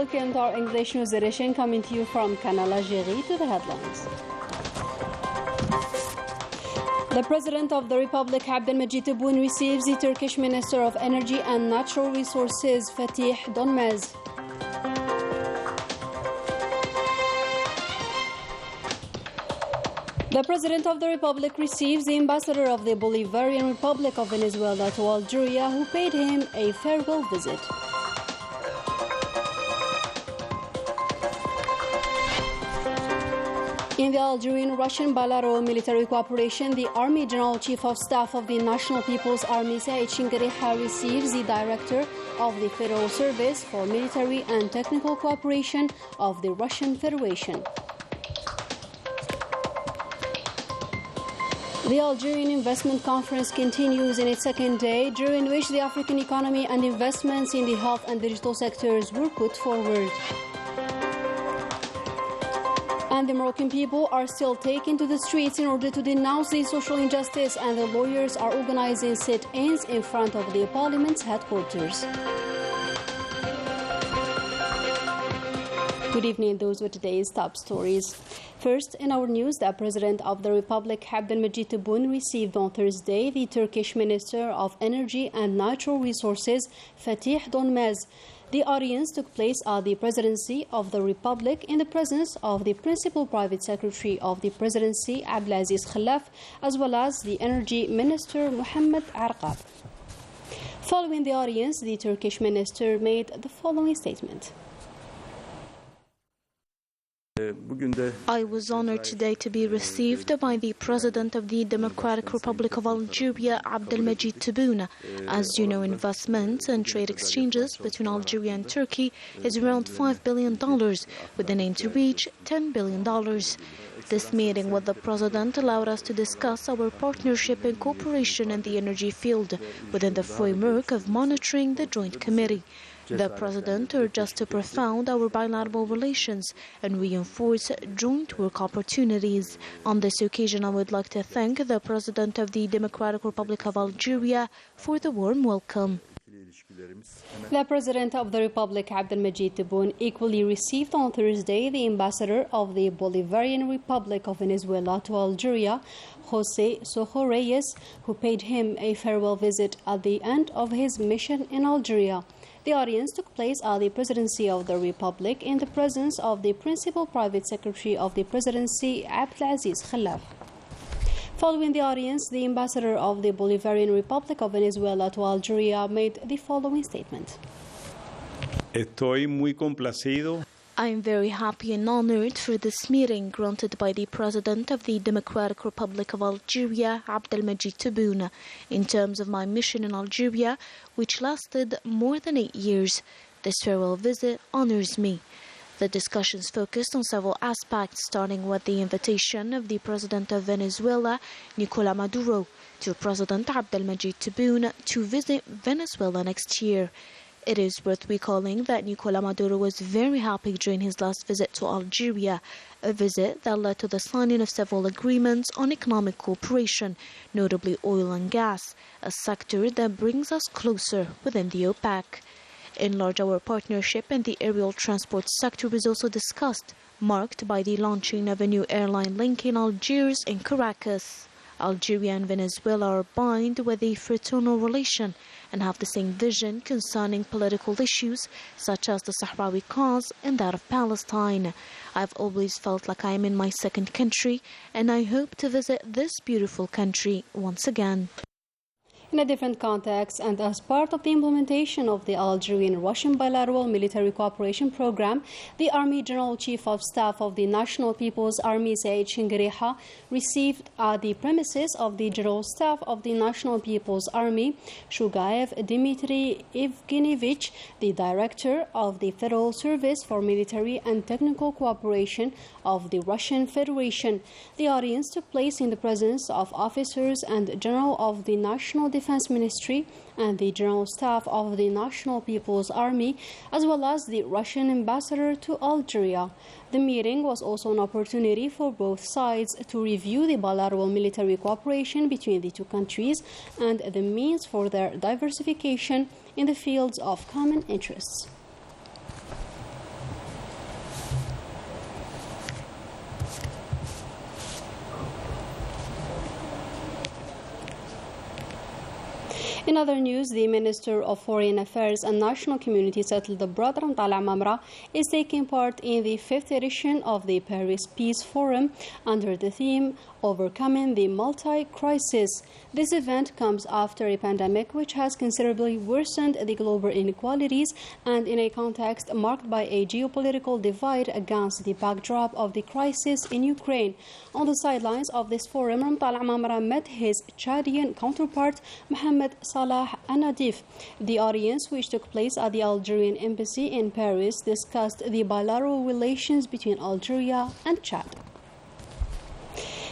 Welcome to our English news edition, coming to you from Canal, Algérie. To the headlines. The President of the Republic, Abdelmajid Tebboune, receives the Turkish Minister of Energy and Natural Resources, Fatih Donmez. The President of the Republic receives the Ambassador of the Bolivarian Republic of Venezuela to Algeria, who paid him a farewell visit. In the Algerian-Russian bilateral military cooperation, the Army General Chief of Staff of the National People's Army, Said Chingareha, receives the Director of the Federal Service for Military and Technical Cooperation of the Russian Federation. The Algerian Investment Conference continues in its second day, during which the African economy and investments in the health and digital sectors were put forward. And the Moroccan people are still taken to the streets in order to denounce the social injustice, and the lawyers are organizing sit-ins in front of the parliament's headquarters. Good evening, those were today's top stories. First, in our news, the President of the Republic, Abdelmajid Tebboune, received on Thursday the Turkish Minister of Energy and Natural Resources, Fatih Donmez. The audience took place at the Presidency of the Republic in the presence of the Principal Private Secretary of the Presidency, Abdelaziz Khalaf, as well as the Energy Minister, Mohammed Arqab. Following the audience, the Turkish Minister made the following statement. I was honored today to be received by the President of the Democratic Republic of Algeria, Abdelmajid Tebboune. As you know, investments and trade exchanges between Algeria and Turkey is around $5 billion, with an aim to reach $10 billion. This meeting with the President allowed us to discuss our partnership and cooperation in the energy field within the framework of monitoring the Joint Committee. The President urged us to profound our bilateral relations and reinforce joint work opportunities. On this occasion, I would like to thank the President of the Democratic Republic of Algeria for the warm welcome. The President of the Republic, Abdelmajid Tebboune, equally received on Thursday the Ambassador of the Bolivarian Republic of Venezuela to Algeria, José Sojo Reyes, who paid him a farewell visit at the end of his mission in Algeria. The audience took place at the Presidency of the Republic in the presence of the Principal Private Secretary of the Presidency, Abdelaziz Khalaf. Following the audience, the Ambassador of the Bolivarian Republic of Venezuela to Algeria made the following statement. Estoy muy complacido. I am very happy and honored for this meeting granted by the President of the Democratic Republic of Algeria, Abdelmajid Tebboune, in terms of my mission in Algeria, which lasted more than 8 years. This farewell visit honors me. The discussions focused on several aspects, starting with the invitation of the President of Venezuela, Nicolás Maduro, to President Abdelmajid Tebboune to visit Venezuela next year. It is worth recalling that Nicolás Maduro was very happy during his last visit to Algeria, a visit that led to the signing of several agreements on economic cooperation, notably oil and gas, a sector that brings us closer within the OPEC. Enlarge our partnership in the aerial transport sector was also discussed, marked by the launching of a new airline linking Algiers and Caracas. Algeria and Venezuela are bound with a fraternal relation and have the same vision concerning political issues such as the Sahrawi cause and that of Palestine. I've always felt like I am in my second country, and I hope to visit this beautiful country once again. In a different context, and as part of the implementation of the Algerian-Russian bilateral military cooperation program, the Army General Chief of Staff of the National People's Army, Said Chingareha, received at the premises of the General Staff of the National People's Army, Shugaev Dmitry Evgenievich, the Director of the Federal Service for Military and Technical Cooperation of the Russian Federation. The audience took place in the presence of officers and General of the National Defense Ministry and the General Staff of the National People's Army, as well as the Russian ambassador to Algeria. The meeting was also an opportunity for both sides to review the bilateral military cooperation between the two countries and the means for their diversification in the fields of common interests. In other news, the Minister of Foreign Affairs and National Community Settled abroad, Ramtal Amamra, is taking part in the 5th edition of the Paris Peace Forum under the theme Overcoming the Multi-Crisis. This event comes after a pandemic which has considerably worsened the global inequalities and in a context marked by a geopolitical divide against the backdrop of the crisis in Ukraine. On the sidelines of this forum, Ramtal Amamra met his Chadian counterpart, Mohamed Salah Anadif. The audience, which took place at the Algerian embassy in Paris, discussed the bilateral relations between Algeria and Chad.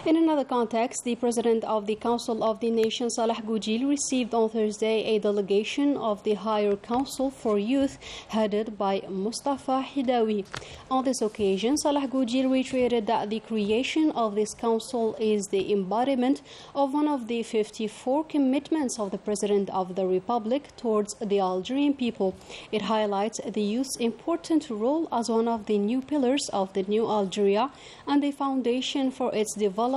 In another context, the President of the Council of the Nation, Salah Goujil, received on Thursday a delegation of the Higher Council for Youth headed by Mustafa Hidawi. On this occasion, Salah Goujil reiterated that the creation of this council is the embodiment of one of the 54 commitments of the President of the Republic towards the Algerian people. It highlights the youth's important role as one of the new pillars of the new Algeria and the foundation for its development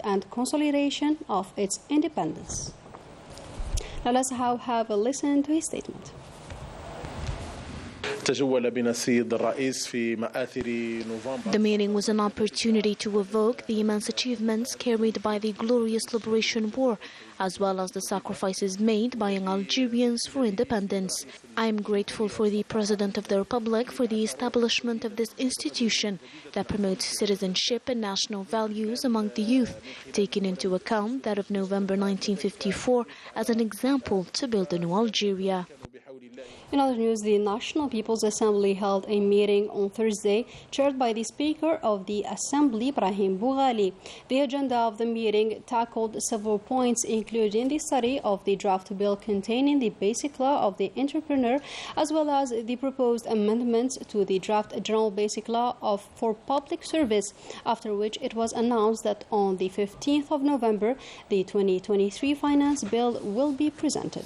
and consolidation of its independence. Now let's have a listen to his statement. The meeting was an opportunity to evoke the immense achievements carried by the glorious liberation war, as well as the sacrifices made by young Algerians for independence. I am grateful for the President of the Republic for the establishment of this institution that promotes citizenship and national values among the youth, taking into account that of November 1954 as an example to build a new Algeria. In other news, the National People's Assembly held a meeting on Thursday, chaired by the Speaker of the Assembly, Brahim Boughali. The agenda of the meeting tackled several points, including the study of the draft bill containing the basic law of the entrepreneur, as well as the proposed amendments to the draft general basic law for public service, after which it was announced that on the 15th of November, the 2023 finance bill will be presented.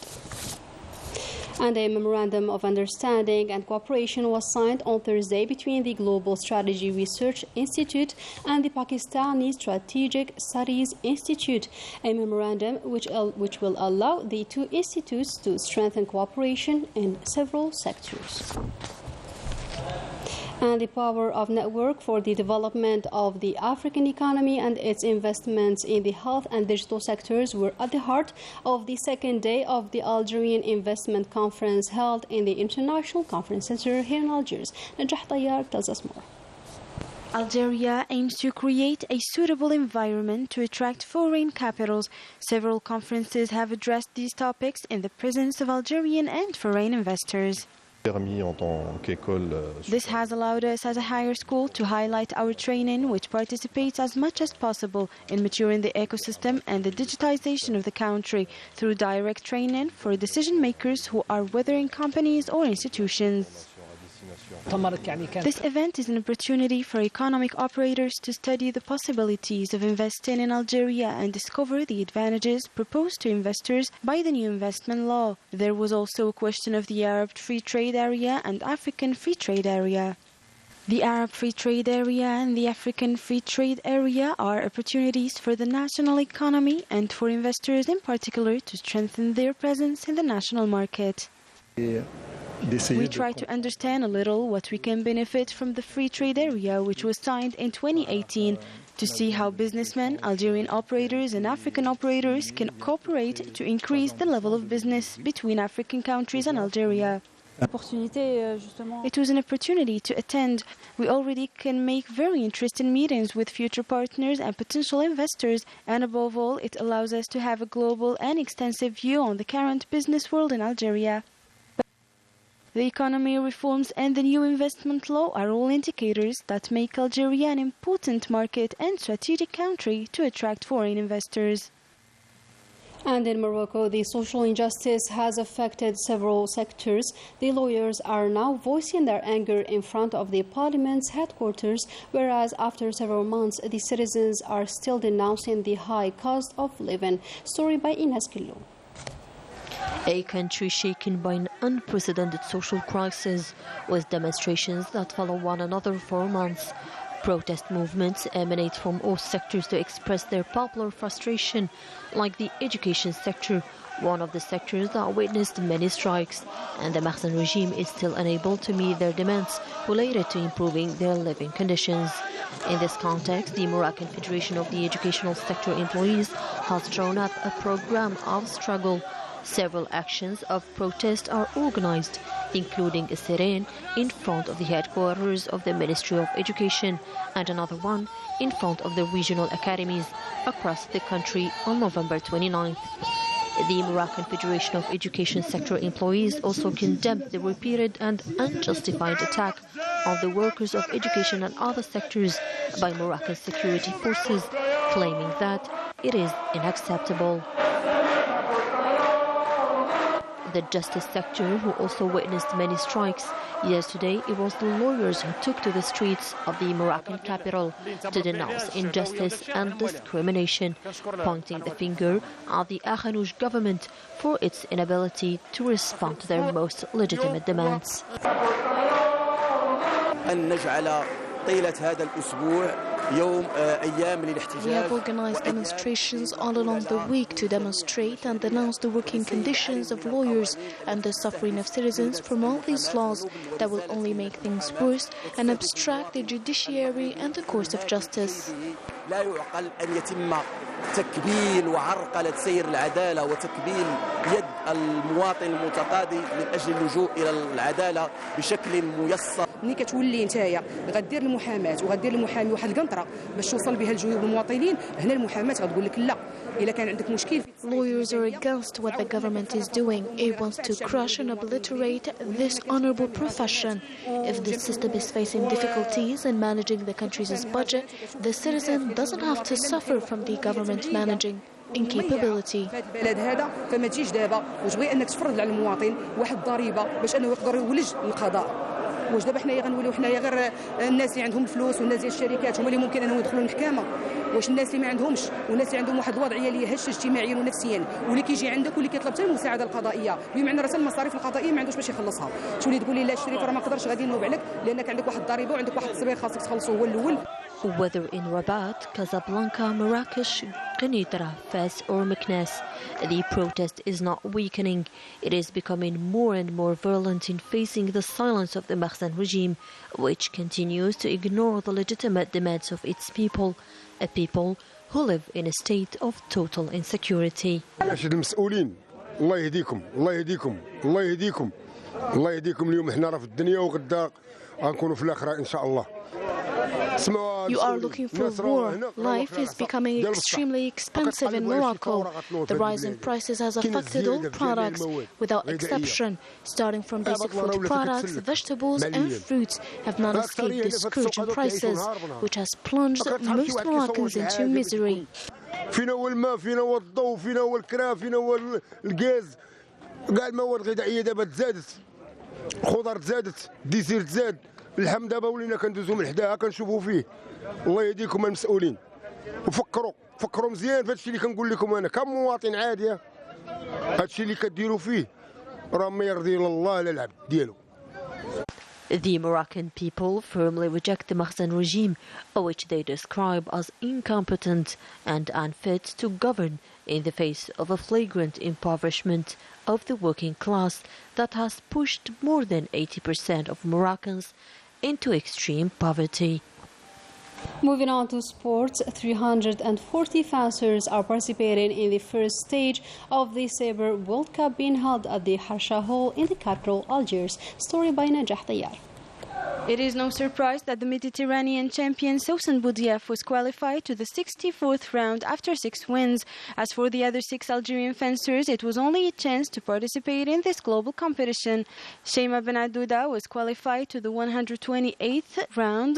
And a memorandum of understanding and cooperation was signed on Thursday between the Global Strategy Research Institute and the Pakistani Strategic Studies Institute, a memorandum which will allow the two institutes to strengthen cooperation in several sectors. And the power of network for the development of the African economy and its investments in the health and digital sectors were at the heart of the second day of the Algerian Investment Conference held in the International Conference Center here in Algiers. Najah Tayyar tells us more. Algeria aims to create a suitable environment to attract foreign capitals. Several conferences have addressed these topics in the presence of Algerian and foreign investors. This has allowed us as a higher school to highlight our training, which participates as much as possible in maturing the ecosystem and the digitization of the country through direct training for decision makers who are whether in companies or institutions. This event is an opportunity for economic operators to study the possibilities of investing in Algeria and discover the advantages proposed to investors by the new investment law. There was also a question of the Arab Free Trade Area and African Free Trade Area. The Arab Free Trade Area and the African Free Trade Area are opportunities for the national economy and for investors in particular to strengthen their presence in the national market. We try to understand a little what we can benefit from the free trade area, which was signed in 2018, to see how businessmen, Algerian operators and African operators can cooperate to increase the level of business between African countries and Algeria. It was an opportunity to attend. We already can make very interesting meetings with future partners and potential investors, and above all, it allows us to have a global and extensive view on the current business world in Algeria. The economy reforms and the new investment law are all indicators that make Algeria an important market and strategic country to attract foreign investors. And in Morocco, the social injustice has affected several sectors. The lawyers are now voicing their anger in front of the parliament's headquarters, whereas after several months, the citizens are still denouncing the high cost of living. Story by Ines Killo. A country shaken by an unprecedented social crisis, with demonstrations that follow one another for months. Protest movements emanate from all sectors to express their popular frustration, like the education sector, one of the sectors that witnessed many strikes, and the Mahsen regime is still unable to meet their demands related to improving their living conditions. In this context, the Moroccan Federation of the Educational Sector Employees has drawn up a program of struggle. Several actions of protest are organized, including a sit-in in front of the headquarters of the Ministry of Education and another one in front of the regional academies across the country on November 29th. The Moroccan Federation of Education Sector Employees also condemned the repeated and unjustified attack on the workers of education and other sectors by Moroccan security forces, claiming that it is unacceptable. The justice sector, who also witnessed many strikes, yesterday it was the lawyers who took to the streets of the Moroccan capital to denounce injustice and discrimination, pointing the finger at the Aghanouch government for its inability to respond to their most legitimate demands. We have organized demonstrations all along the week to demonstrate and denounce the working conditions of lawyers and the suffering of citizens from all these laws that will only make things worse and obstruct the judiciary and the course of justice. تكبيل وعرقلة سير العدالة وتكبيل يد المواطن المتقاضي من أجل اللجوء إلى العدالة بشكل ميسر. ملي كتولي نتايا غدير المحاماة وغدير المحامي واحد القنطرة باش توصل بها لجيوب المواطنين، هنا المحاماة غتقول لك لا. إلا كان عندك مشكل. Lawyers are against what the government is doing. It wants to crush and obliterate this honorable profession. If the system is facing difficulties in managing the country's budget, the citizen doesn't have to suffer from the government managing incapability. البلد هذا فما تجيش دابا وتبغي انك تفرض على المواطن واحد الضريبه باش انه يقدر يولج القضاء. واش دابا حنايا غنوليو حنايا غير الناس اللي عندهم الفلوس والناس ديال الشركات هما اللي ممكن انهم يدخلوا المحكمه؟ واش الناس اللي ما عندهمش والناس اللي عندهم واحد الوضعيه اللي هشه اجتماعيا ونفسيا واللي كيجي عندك واللي كيطلب حتى المساعده القضائيه بمعنى راه المصاريف القضائيه ما عندوش باش يخلصها، تولي تقول لي لا الشريف راه ما قدرش غادي نوب عليك لانك عندك واحد الضريبه وعندك واحد التصبير خاصك تخلصو هو الاول. Whether in Rabat, Casablanca, Marrakesh, Kenitra, Fez or Meknes, the protest is not weakening. It is becoming more and more virulent in facing the silence of the Mahsen regime, which continues to ignore the legitimate demands of its people, a people who live in a state of total insecurity. الله يهديكم الله يهديكم الله يهديكم الله يهديكم. اليوم احنا راه في الدنيا وغدا غنكونوا في الاخره ان شاء الله. You are looking for war. Life is becoming extremely expensive in Morocco. The rise in prices has affected all products without exception. Starting from basic food products, vegetables and fruits have not escaped the scourge in prices, which has plunged most Moroccans into misery. فينا هو الماء، فينا هو الضوء، فينا هو الكرا، فينا هو الغاز، كاع المواد الغذائيه دابا تزادت، الخضر تزادت، الديسير تزاد، اللحم دابا ولينا كندوزو من حداها كنشوفوا فيه. الله يهديكم المسؤولين وفكروا مزيان في هادشي اللي كنقول لكم انا كمواطن عادي. هادشي اللي كديروا فيه راه ما يرضي الله لا العبد ديالو. The Moroccan people firmly reject the Mahsen regime, which they describe as incompetent and unfit to govern in the face of a flagrant impoverishment of the working class that has pushed more than 80% of Moroccans into extreme poverty. Moving on to sports, 340 fencers are participating in the first stage of the Sabre World Cup being held at the Harsha Hall in the capital, Algiers. Story by Najah Tayyar. It is no surprise that the Mediterranean champion Sousan Boudiaf was qualified to the 64th round after 6 wins. As for the other 6 Algerian fencers, it was only a chance to participate in this global competition. Sheima Ben Adouda was qualified to the 128th round,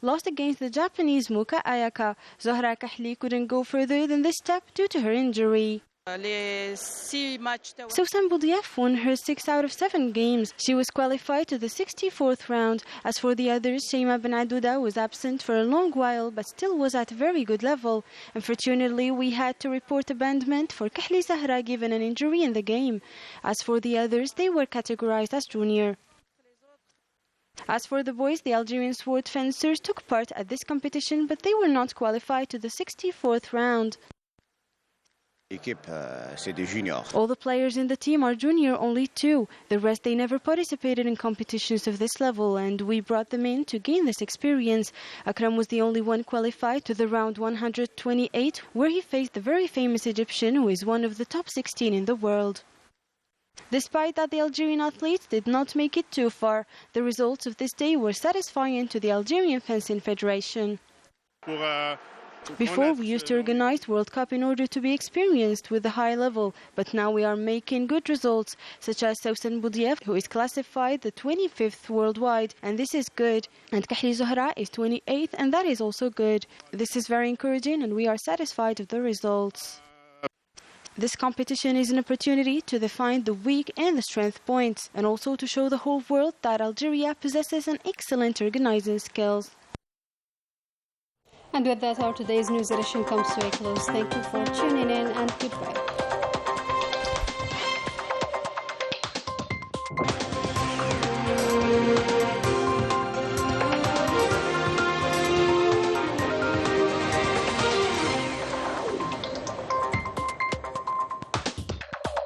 lost against the Japanese Muka Ayaka. Zohra Kahli couldn't go further than this step due to her injury. Sousan Boudiaf won her 6 out of 7 games. She was qualified to the 64th round. As for the others, Sheima Ben Adouda was absent for a long while but still was at a very good level. Unfortunately, we had to report abandonment for Kahli Zahra given an injury in the game. As for the others, they were categorized as junior. As for the boys, the Algerian sword fencers took part at this competition, but they were not qualified to the 64th round. All the players in the team are junior, only 2. The rest, they never participated in competitions of this level, and we brought them in to gain this experience. Akram was the only one qualified to the round 128, where he faced the very famous Egyptian, who is one of the top 16 in the world. Despite that, the Algerian athletes did not make it too far. The results of this day were satisfying to the Algerian Fencing Federation. Before, we used to organize World Cup in order to be experienced with the high level, but now we are making good results, such as Sousan Boudiev, who is classified the 25th worldwide, and this is good. And Kahli Zohra is 28th, and that is also good. This is very encouraging, and we are satisfied with the results. This competition is an opportunity to define the weak and the strength points, and also to show the whole world that Algeria possesses an excellent organizing skills. And with that, our today's news edition comes to a close. Thank you for tuning in, and goodbye.